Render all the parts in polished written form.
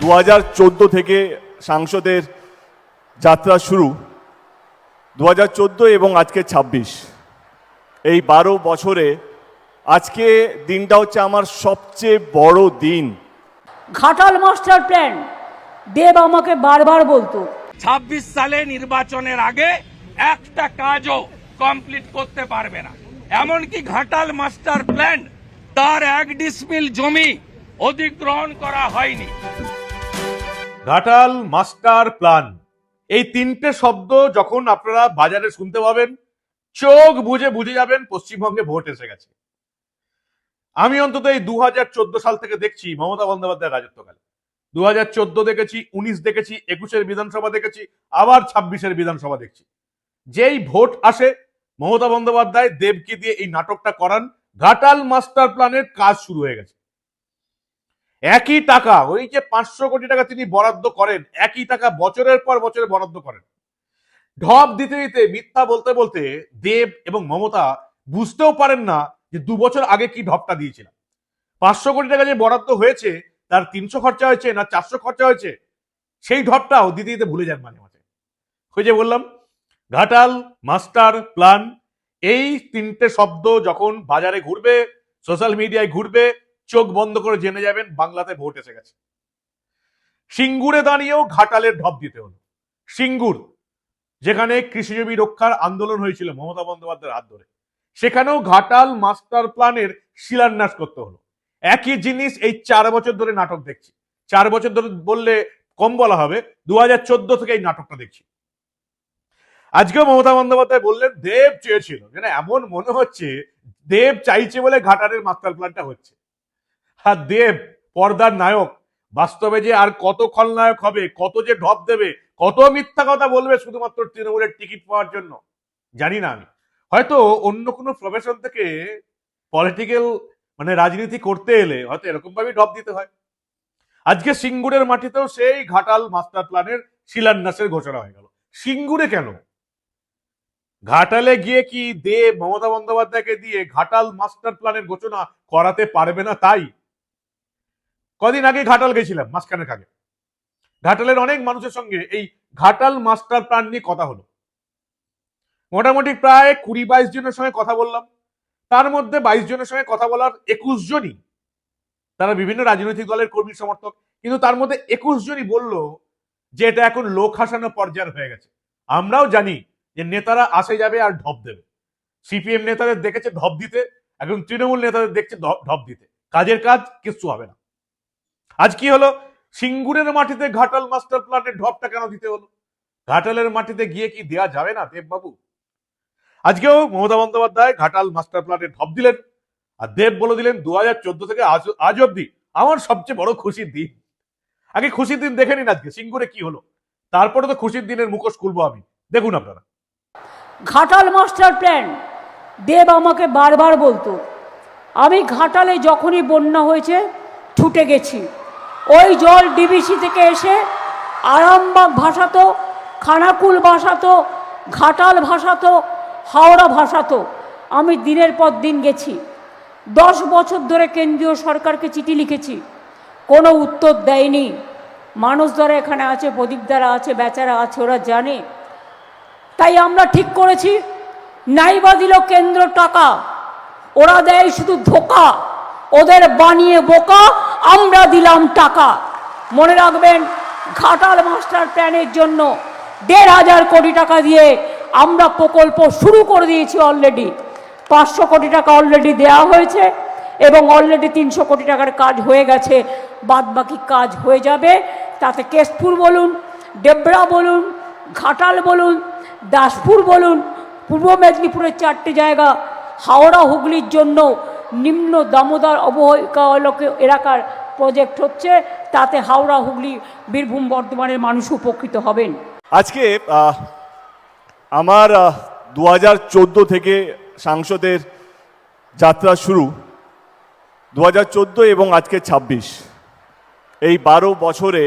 2014 থেকে সাংসদের যাত্রা শুরু। 2014 এবং আজকে 26, এই 12 বছরে আজকে দিনটা হচ্ছে আমার সবচেয়ে বড় দিন। ঘাটাল মাস্টার প্ল্যান দেব আমাকে বারবার বলতো 26 সালে নির্বাচনের আগে একটা কাজও কমপ্লিট করতে পারবে না। এমনকি ঘাটাল মাস্টার প্ল্যান তার 1 ডিসমিল জমি অধিগ্রহণ করা হয়নি। ঘাটাল মাস্টার প্ল্যান, এই তিনটে শব্দ যখন আপনারা বাজারে শুনতে পাবেন, চোখ বুঝে যাবেন পশ্চিমবঙ্গে ভোট এসে গেছে। আমি অন্তত এই 2014 সাল থেকে দেখছি মমতা বন্দ্যোপাধ্যায়ের রাজত্বকালে। 2014 দেখেছি, 19 দেখেছি, 21-এর বিধানসভা দেখেছি, আবার 26-এর বিধানসভা দেখছি। যেই ভোট আসে মমতা বন্দ্যোপাধ্যায় দেবকে দিয়ে এই নাটকটা করান, ঘাটাল মাস্টার প্ল্যানের কাজ শুরু হয়ে গেছে। একই টাকা, ওই যে 500 কোটি টাকা তিনি বরাদ্দ করেন, একই টাকা বছরের পর বছরে বরাদ্দ করেন। ঢপ দিতে দিতে, মিথ্যা বলতে বলতে দেব এবং মমতা বুঝতেও পারেন না যে 2 বছর আগে কি ঢপটা দিয়েছিলাম। 500 কোটি টাকা যে বরাদ্দ হয়েছে তার 300 খরচা হয়েছে না 400 খরচা হয়েছে, সেই ঢপটাও দিতে দিতে ভুলে যান মাঝে মাঝে। ওই যে বললাম ঘাটাল মাস্টার প্ল্যান, এই তিনটে শব্দ যখন বাজারে ঘুরবে, সোশ্যাল মিডিয়ায় ঘুরবে, চোখ বন্ধ করে জেনে যাবেন বাংলাতে ভোট এসে গেছে। সিঙ্গুরে দাঁড়িয়েও ঘাটালের ঢপ দিতে হলো। সিঙ্গুর, যেখানে কৃষিজীবী রক্ষার আন্দোলন হয়েছিল মমতা বন্দ্যোপাধ্যায়ের হাত ধরে, সেখানেও ঘাটাল মাস্টার প্ল্যানের শিলান্যাস করতে হলো। একই জিনিস এই 4 বছর ধরে নাটক দেখছি। 4 বছর ধরে বললে কম বলা হবে, 2014 থেকে এই নাটকটা দেখছি। আজকেও মমতা বন্দ্যোপাধ্যায় বললেন দেব চেয়েছিল, যেন এমন মনে হচ্ছে দেব চাইছে বলে ঘাটালের মাস্টার প্ল্যানটা হচ্ছে। আর দেব পর্দার নায়ক, বাস্তবে যে আর কত খলনায়ক হবে, কত যে ঢপ দেবে, কত মিথ্যা কথা বলবে শুধুমাত্র তৃণমূলের টিকিট পাওয়ার জন্য, জানি না আমি। হয়তো অন্য কোনো প্রফেশন থেকে পলিটিক্যাল রাজনীতি করতে এলে হয়তো এরকম ভাবে ঢপ দিতে হয়। আজকে সিঙ্গুরের মাটিতেও সেই ঘাটাল মাস্টার প্ল্যানের শিলান্যাসের ঘোষণা হয়ে গেল। সিঙ্গুরে কেন? ঘাটালে গিয়ে কি দেব মমতা বন্দ্যোপাধ্যায়কে দিয়ে ঘাটাল মাস্টার প্ল্যানের ঘোষণা করাতে পারবে না? তাই কদিন আগে ঘাটাল গেছিলাম, মাসখানেক আগে। ঘাটালের অনেক মানুষের সঙ্গে এই ঘাটাল মাস্টার প্ল্যান নিয়ে কথা হলো। মোটামুটি প্রায় 20-22 জনের সঙ্গে কথা বললাম। তার মধ্যে 22 জনের সঙ্গে কথা বলার 21 জনই তারা বিভিন্ন রাজনৈতিক দলের কর্মী সমর্থক, কিন্তু তার মধ্যে 21 জনই বলল যে এটা এখন লোক হাসানো পর্যায়ে হয়ে গেছে। আমরাও জানি যে নেতারা আসে যাবে আর ঢপ দেবে। সিপিএম নেতাদের দেখেছে ঢপ দিতে, এখন তৃণমূল নেতাদের দেখছে ঢপ দিতে। কাজের কাজ কিচ্ছু হবে না। আজ কি হলো? সিঙ্গুরের মাটিতে ঘাটাল মাস্টার প্ল্যানের ঢপটা কেন দিতে হলো? ঘাটালের মাটিতে গিয়ে কি দেয়া যাবে না দেববাবু? আজকেও মমতা বন্দ্যোপাধ্যায় ঘাটাল মাস্টার প্ল্যানের ঢপ দিলেন, আর দেব বলে দিলেন 2014 থেকে আজ অব্দি আমার সবচেয়ে বড় খুশির দিন। আগে খুশির দিন দেখে নিন আজকে সিঙ্গুরে কি হলো, তারপরে তো খুশির দিনের মুখোশ খুলবো আমি। দেখুন আপনারা। ঘাটাল মাস্টার প্ল্যান দেব আমাকে বারবার বলতো। আমি ঘাটালে যখনই বন্যা হয়েছে ছুটে গেছি। ওই জল ডিবিসি থেকে এসে আরামবাগ ভাসাতো, খানাকুল ভাসাতো, ঘাটাল ভাসাতো, হাওড়া ভাসাতো। আমি দিনের পর দিন গেছি। 10 বছর ধরে কেন্দ্রীয় সরকারকে চিঠি লিখেছি, কোনো উত্তর দেয়নি। মানুষ দ্বারা এখানে আছে, প্রদীপ দ্বারা আছে, বেচারা আছে, ওরা জানে। তাই আমরা ঠিক করেছি, নাইবা দিল কেন্দ্র টাকা, ওরা দেয় শুধু ধোকা, ওদের বানিয়ে বোকা, আমরা দিলাম টাকা। মনে রাখবেন, ঘাটাল মাস্টার প্ল্যানের জন্য 1,500 কোটি টাকা দিয়ে আমরা প্রকল্প শুরু করে দিয়েছি অলরেডি। 500 কোটি টাকা অলরেডি দেওয়া হয়েছে এবং অলরেডি 300 কোটি টাকার কাজ হয়ে গেছে। বাদ বাকি কাজ হয়ে যাবে। তাতে কেশপুর বলুন, ডেবরা বলুন, ঘাটাল বলুন, দাসপুর বলুন, পূর্ব মেদিনীপুরের 4টে জায়গা, হাওড়া হুগলির জন্য নিম্ন দামোদর অববাহিকা এলাকার প্রজেক্ট হচ্ছে। তাতে হাওড়া, হুগলি, বীরভূম, বর্ধমানের মানুষ উপকৃত হবেন। আজকে আমার 2014 থেকে সাংসদের যাত্রা শুরু। 2014 এবং আজকে 26, এই 12 বছরে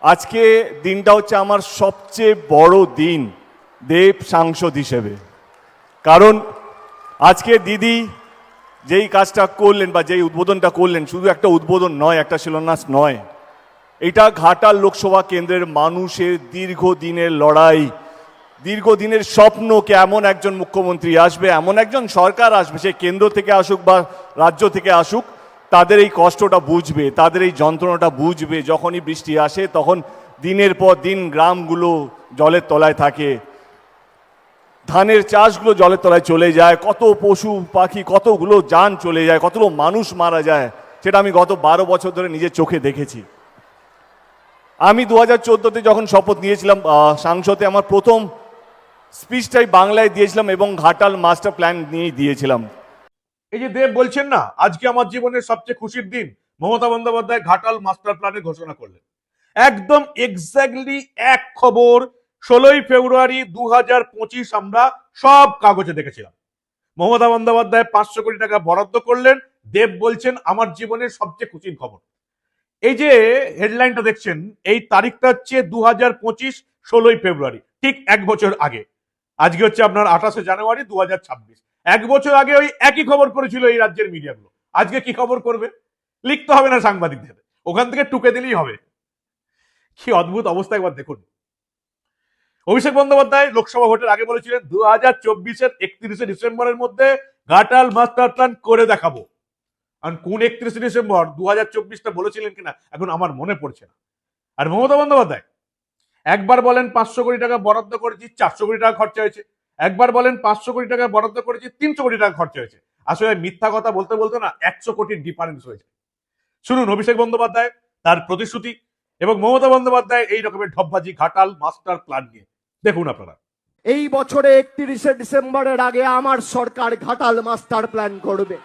আজকে দিনটা হচ্ছে আমার সবচেয়ে বড় দিন দেব সাংসদ হিসেবে। কারণ আজকে দিদি যেই কাজটা করলেন বা যেই উদ্বোধনটা করলেন, শুধু একটা উদ্বোধন নয়, একটা শিলান্যাস নয়, এটা ঘাটাল লোকসভা কেন্দ্রের মানুষের দীর্ঘদিনের লড়াই, দীর্ঘদিনের স্বপ্নকে এমন একজন মুখ্যমন্ত্রী আসবে, এমন একজন সরকার আসবে, সে কেন্দ্র থেকে আসুক বা রাজ্য থেকে আসুক, তাদের এই কষ্টটা বুঝবে, তাদের এই যন্ত্রণাটা বুঝবে। যখনই বৃষ্টি আসে তখন দিনের পর দিন গ্রামগুলো জলের তলায় থাকে, ধানের চাষগুলো জলের তলায় চলে যায়, কত পশু পাখি, কতগুলো যান চলে যায়, কতগুলো মানুষ মারা যায়, সেটা আমি গত 12 বছর ধরে নিজের চোখে দেখেছি। আমি 2014-তে যখন শপথ নিয়েছিলাম সাংসদে, আমার প্রথম স্পিচটাই বাংলায় দিয়েছিলাম এবং ঘাটাল মাস্টার প্ল্যান নিয়েই দিয়েছিলাম। এই যে দেব বলছেন না, আজকে আমার জীবনের সবচেয়ে খুশির দিন, মমতা বন্দ্যোপাধ্যায় ঘাটাল মাস্টার প্ল্যানের ঘোষণা করলেন। একদম এক্স্যাক্টলি এক খবর 16ই ফেব্রুয়ারি 2025 আমরা সব কাগজে দেখেছিলাম। মমতা বন্দ্যোপাধ্যায় 500 কোটি টাকা বরাদ্দ করলেন। দেব বলছেন আমার জীবনের সবচেয়ে খুশির খবর। এই যে হেডলাইনটা দেখছেন, এই তারিখটা হচ্ছে 2025 16ই ফেব্রুয়ারি, ঠিক এক বছর আগে। আজকে হচ্ছে আপনার 28শে জানুয়ারি 2026। এক বছর আগে ওই একই খবর করেছিল এই রাজ্যের মিডিয়াগুলো। আজকে কি খবর করবে? লিখতে হবে না সাংবাদিকদের, ওখান থেকে টুকে দিলেই হবে। কি অদ্ভুত অবস্থা একবার দেখুন। অভিষেক বন্দ্যোপাধ্যায় লোকসভা ভোটের আগে বলেছিলেন 2024-এর 31শে ডিসেম্বরের মধ্যে ঘাটাল মাস্টার প্ল্যান করে দেখাবো। আর কোন 31শে ডিসেম্বর 2024টা বলেছিলেন কিনা এখন আমার মনে পড়ছে না। আর মমতা বন্দ্যোপাধ্যায় একবার বলেন 500 কোটি টাকা বরাদ্দ করেছি, 400 কোটি টাকা খরচা হয়েছে। একবার বলেন 500 কোটি টাকা বরাদ্দ করেছি, 300 কোটি টাকা খরচা হয়েছে। আসলে মিথ্যা কথা বলতে বলতে না 100 কোটির ডিফারেন্স হয়েছে। শুনুন অভিষেক বন্দ্যোপাধ্যায় তার প্রতিশ্রুতি এবং মমতা বন্দ্যোপাধ্যায় এই রকমের ঢপবাজি ঘাটাল মাস্টার প্ল্যান নিয়ে। দেখুন আপনারা। এই বছরে 31শে ডিসেম্বরের আগে আমার সরকার ঘাটাল মাস্টার প্ল্যান করবে।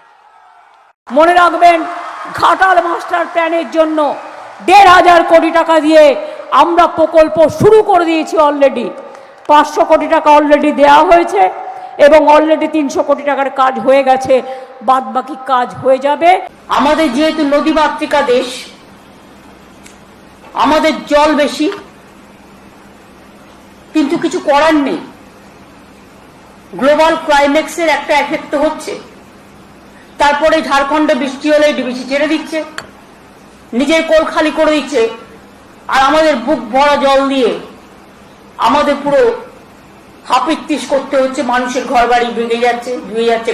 মনে রাখবেন, ঘাটাল মাস্টার প্ল্যানের জন্য 1,500 কোটি টাকা দিয়ে আমরা প্রকল্প শুরু করে দিয়েছি অলরেডি। 500 কোটি টাকা অলরেডি দেওয়া হয়েছে এবং অলরেডি 300 কোটি টাকার কাজ হয়ে গেছে, বাদ বাকি কাজ হয়ে যাবে। আমাদের যেহেতু নদীমাতৃকা দেশ, আমাদের জল বেশি, কিন্তু কিছু করার নেই। গ্লোবাল ক্লাইম্যাক্সের একটা এফেক্ট হচ্ছে। তারপরে ঝাড়খণ্ডে বৃষ্টি হলে ডিবিসি ছেড়ে দিচ্ছে, নিজের কোল খালি করে দিচ্ছে, আর আমাদের বুক ভরা জল দিয়ে আমাদের পুরো হাপিত্তিস করতে হচ্ছে। মানুষের ঘর বাড়ি ভেঙে যাচ্ছে, ধুয়ে যাচ্ছে।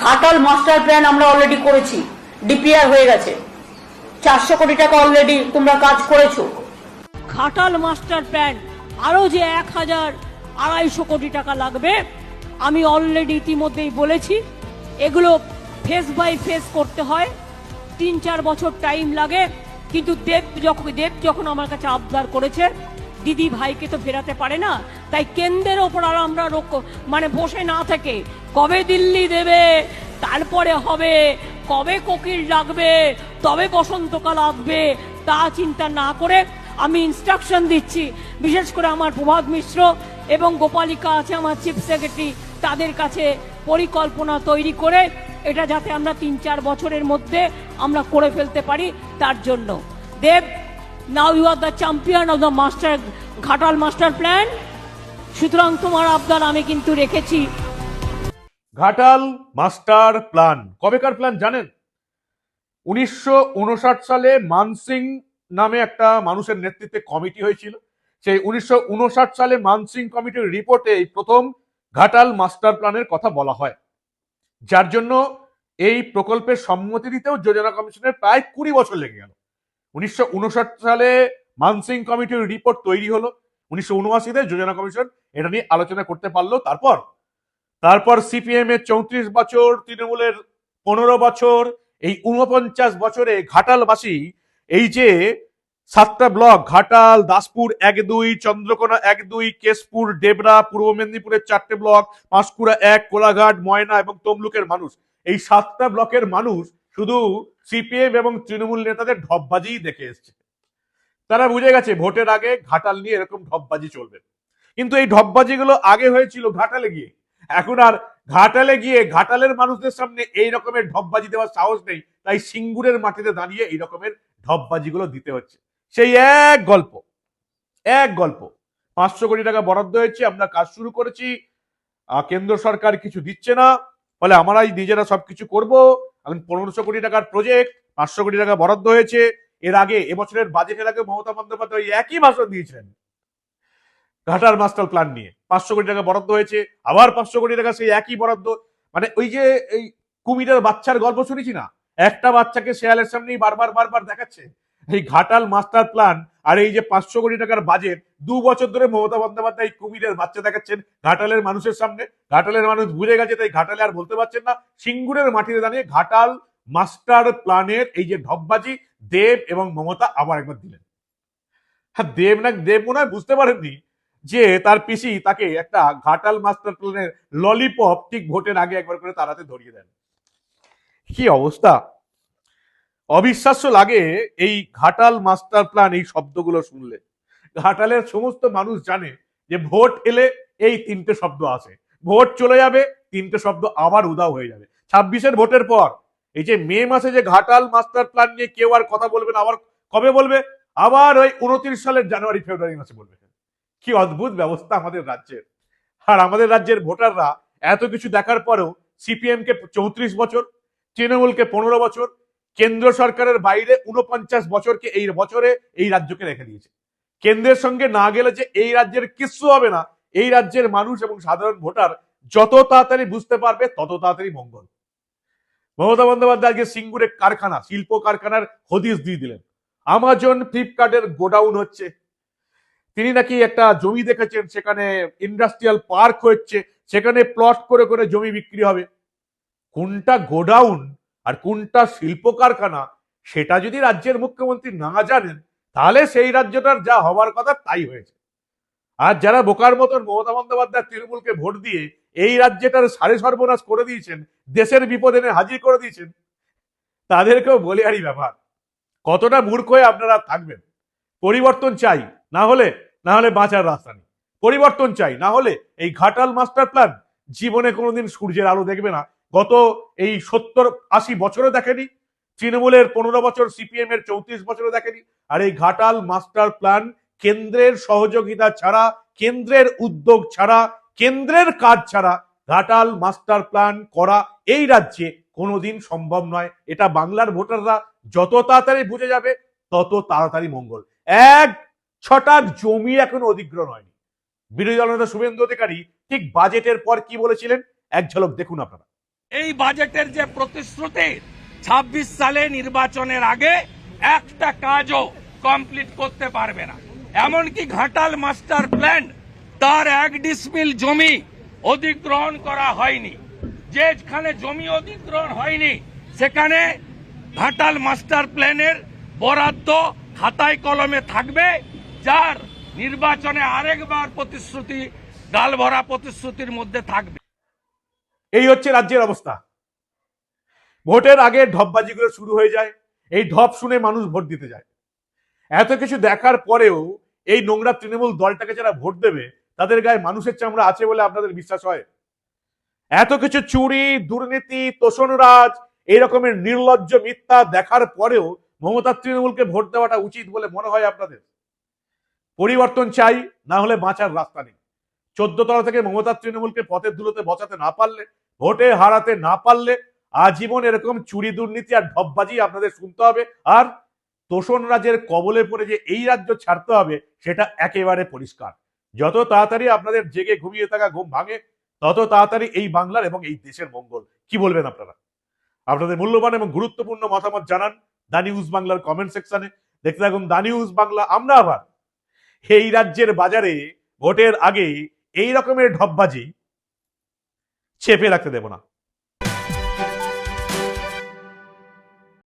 ঘাটাল মাস্টার প্ল্যান আমরা অলরেডি করেছি, ডিপিআর হয়ে গেছে। 400 কোটি টাকা অলরেডি তোমরা কাজ করেছো। ঘাটাল মাস্টার প্ল্যান আরো যে 1,250 কোটি টাকা লাগবে, আমি অলরেডি ইতিমধ্যেই বলেছি। এগুলো ফেস বাই ফেস করতে হয়, 3-4 বছর টাইম লাগে। কিন্তু দেব যখন আমার কাছে আবদার করেছে, দিদি ভাইকে তো ফেরাতে পারে না, তাই কেন্দ্রের ওপর আর আমরা বসে না থেকে কবে দিল্লি দেবে, তারপরে হবে, কবে কোকিল ডাকবে, তবে বসন্তকাল আসবে, তা চিন্তা না করে আমি ইনস্ট্রাকশন দিচ্ছি, বিশেষ করে আমার প্রভাত মিশ্র এবং গোপালিকা আছে আমার চিফ সেক্রেটারি, তাদের কাছে পরিকল্পনা তৈরি করে এটা যাতে আমরা 3-4 বছরের মধ্যে আমরা করে ফেলতে পারি, তার জন্য। Dev, now you are the champion of the Ghatal master plan. সুতরাং তোমার আবদার আমি কিন্তু রেখেছি। ঘাটাল মাস্টার প্ল্যান কবেকার প্ল্যান জানেন? 1959 সালে মানসিং নামে একটা মানুষের নেতৃত্বে কমিটি হয়েছিল। সেই 1959 সালে মানসিং কমিটির রিপোর্টে এই প্রথম ঘাটাল মাস্টার প্ল্যানের কথা বলা হয়, যার জন্য এই প্রকল্পের সম্মতি দিতেও যোজনা কমিশনের প্রায় 20 বছর লেগে গেল। 1959 সালে মানসিং কমিটির রিপোর্ট তৈরি হলো, 1979-তে যোজনা কমিশন এটা নিয়ে আলোচনা করতে পারলো। তারপর সিপিএম এর 34 বছর, তৃণমূলের 15 বছর, এই 49 বছরে ঘাটালবাসী এই যে 7টা ব্লক, ঘাটাল, দাসপুর 1-2, চন্দ্রকোনা 1-2, কেশপুর, ডেবরা, পূর্ব মেদিনীপুরের 4টে ব্লক, পাঁশকুড়া 1, কোলাঘাট, ময়না এবং তমলুকের মানুষ, এই 7টা ব্লকের মানুষ শুধু সিপিএম এবং তৃণমূল নেতাদের ঢপবাজিই দেখে এসছে। তারা বুঝে গেছে ভোটের আগে ঘাটাল নিয়ে এরকম ঢপবাজি চলবে। কিন্তু এই ঢপবাজিগুলো আগে হয়েছিল ঘাটালে গিয়ে, এখন আর ঘাটালে গিয়ে ঘাটালের মানুষদের সামনে এই রকমের ঢপবাজি দেওয়ার সাহস নেই, তাই সিঙ্গুরের মাটিতে দাঁড়িয়ে এই রকমের ঢপবাজিগুলো দিতে হচ্ছে। সেই এক গল্প 500 কোটি টাকা বরাদ্দ হয়েছে, আমরা কাজ শুরু করেছি, কেন্দ্র সরকার কিছু দিচ্ছে না, ফলে আমরাই নিজেরা সবকিছু করব। এখন 1500 কোটি টাকার প্রজেক্ট, 500 কোটি টাকা বরাদ্দ হয়েছে, এর আগে এবছরের বাজেটের আগে মমতা বন্দ্যোপাধ্যায় ওই একই ভাষণ দিয়েছিলেন ঘাটাল মাস্টার প্ল্যান নিয়ে। 500 কোটি টাকা বরাদ্দ হয়েছে, আবার 500 কোটি টাকা সেই একই বরাদ্দ। মানে ওই যে এই কুমিরের বাচ্চার গল্প শুনেছি না, একটা বাচ্চাকে শেয়ালের সামনেই বারবার বারবার দেখাচ্ছে। এই ঘাটাল মাস্টার প্ল্যান আর এই যে 500 কোটি টাকার বাজেট, 2 বছর ধরে মমতা বন্দ্যোপাধ্যায় কুমিরের বাচ্চা দেখাচ্ছেন ঘাটালের মানুষের সামনে। ঘাটালের মানুষ বুঝে গেছে, তাই ঘাটালে আর বলতে পারছেন না। সিঙ্গুরের মাটিতে দাঁড়িয়ে ঘাটাল মাস্টার প্ল্যানের এই যে ঢপবাজি দেব এবং মমতা আবার একবার দিলেন। হ্যাঁ, দেব মনে হয় বুঝতে পারেননি যে তার পিসি তাকে একটা ঘাটাল মাস্টার প্ল্যানের ললিপপ ঠিক ভোটের আগে একবার করে তার হাতে ধরিয়ে দেন। কি অবস্থা, অবিশ্বাস্য লাগে এই ঘাটাল মাস্টার প্ল্যান এই শব্দগুলো শুনলে। ঘাটালের সমস্ত মানুষ জানে যে ভোট এলে এই 3টে শব্দ আসে, ভোট চলে যাবে 3টে শব্দ আবার উধাও হয়ে যাবে। 26-এর ভোটের পর এই যে মে মাসে যে ঘাটাল মাস্টার প্ল্যান নিয়ে কেউ আর কথা বলবে না, আবার কবে বলবে? আবার ওই 29 সালের জানুয়ারি ফেব্রুয়ারি মাসে বলবে। কি অদ্ভুত ব্যবস্থা আমাদের রাজ্যের। আর আমাদের রাজ্যের ভোটাররা এত কিছু দেখার পরেও সিপিএম কে 34 বছর, তৃণমূলকে 15 বছর, কেন্দ্র সরকারের বাইরে 49 বছরকে এই বছরে এই রাজ্যকে রেখে দিয়েছে। কেন্দ্রের সঙ্গে না গেলে যে এই রাজ্যের কিচ্ছু হবে না, এই রাজ্যের মানুষ এবং সাধারণ ভোটার যত তাড়াতাড়ি বুঝতে পারবে তত তাড়াতাড়ি মঙ্গল। মমতা বন্দ্যোপাধ্যায় আজকে সিঙ্গুরে কারখানা, শিল্প কারখানার হদিশ দিয়ে দিলেন। আমাজন ফ্লিপকার্টের গোডাউন হচ্ছে, তিনি নাকি একটা জমি দেখেছেন, সেখানে ইন্ডাস্ট্রিয়াল পার্ক হচ্ছে, সেখানে প্লট করে করে জমি বিক্রি হবে। কোনটা গোডাউন আর কোনটা শিল্প কারখানা সেটা যদি রাজ্যের মুখ্যমন্ত্রী না জানেন, তাহলে সেই রাজ্যটার যা হবার কথা তাই হয়েছে। আর যারা বোকার মতন মমতা বন্দ্যোপাধ্যায় তৃণমূলকে ভোট দিয়ে এই রাজ্যটার সাড়ে সর্বনাশ করে দিয়েছেন, দেশের বিপদ এনে হাজির করে দিয়েছেন, তাদেরকেও বলে আরই ব্যাপার। কতটা মূর্খ হয়ে আপনারা থাকবেন? পরিবর্তন চাই, না হলে বাঁচার রাস্তা নেই। পরিবর্তন চাই, না হলে এই ঘাটাল মাস্টার প্ল্যান জীবনে কোনোদিন সূর্যের আলো দেখবে না। গত এই 70-80 বছরে দেখেনি, তৃণমূলের 15 বছর, সিপিএম এর 34 বছরে দেখেনি। আর এই ঘাটাল মাস্টার প্ল্যান কেন্দ্রের সহযোগিতা ছাড়া, কেন্দ্রের উদ্যোগ ছাড়া, কেন্দ্রের কাজ ছাড়া ঘাটাল মাস্টার প্ল্যান করা এই রাজ্যে কোনোদিন সম্ভব নয়। এটা বাংলার ভোটাররা যত তাড়াতাড়ি বুঝে যাবে তত তাড়াতাড়ি মঙ্গল। 1 ছটাক জমি এখনো অধিগ্রহণ হয়নি। বিরোধী দলনেতা শুভেন্দু অধিকারী ঠিক বাজেটের পর কি বলেছিলেন, এক ঝলক দেখুন আপনারা। এই বাজেটের যে প্রতিশ্রুতি, 26 সালে নির্বাচনের আগে একটা কাজও কমপ্লিট করতে পারবে না। এমনকি ঘাটাল মাস্টার প্ল্যান তার 1 ডিসমিল জমি অধিগ্রহণ করা হয়নি। যেখানে জমি অধিগ্রহণ হয়নি সেখানে ঘাটাল মাস্টার প্ল্যানের বরাদ্দ খাতায় কলমে থাকবে, যার নির্বাচনে আরেকবার প্রতিশ্রুতি, গালভরা প্রতিশ্রুতির মধ্যে থাকবে। এই হচ্ছে রাজ্যের অবস্থা। ভোটের আগে ঢপবাজিগুলো শুরু হয়ে যায়, এই ঢপ শুনে মানুষ ভোট দিতে যায়। এত কিছু দেখার পরেও এই নোংরা তৃণমূল দলটাকে যারা ভোট দেবে তাদের গায়ে মানুষের চামড়া আছে বলে আপনাদের বিশ্বাস হয়? এত কিছু চুরি, দুর্নীতি, তোষণরাজ, এই রকমের নির্লজ্জ মিথ্যা দেখার পরেও মমতা তৃণমূলকে ভোট দেওয়াটা উচিত বলে মনে হয় আপনাদের? পরিবর্তন চাই, না হলে বাঁচার রাস্তা নেই। 14 তলা থেকে মমতা তৃণমূলকে পথের ধুলোতে বসাতে না পারলে, ভোটে হারাতে না পারলে আজীবন এরকম চুরি, দুর্নীতি আর ঢপবাজি আপনাদের শুনতে হবে। আর তোষণরাজের কবলে পড়ে যে এই রাজ্য ছাড়তে হবে সেটা একেবারে পরিষ্কার। যত তাড়াতাড়ি আপনাদের জেগে ঘুমিয়ে থাকা ঘুম ভাঙে তত তাড়াতাড়ি এই বাংলার এবং এই দেশের মঙ্গল। কি বলবেন আপনারা? আপনাদের মূল্যবান এবং গুরুত্বপূর্ণ মতামত জানান দা নিউজ বাংলার কমেন্ট সেকশনে। দেখতে থাকুন দা নিউজ বাংলা। আমরা আবার এই রাজ্যের বাজারে ভোটের আগে এই রকমের ঢপবাজি চেপে রাখতে দেব না।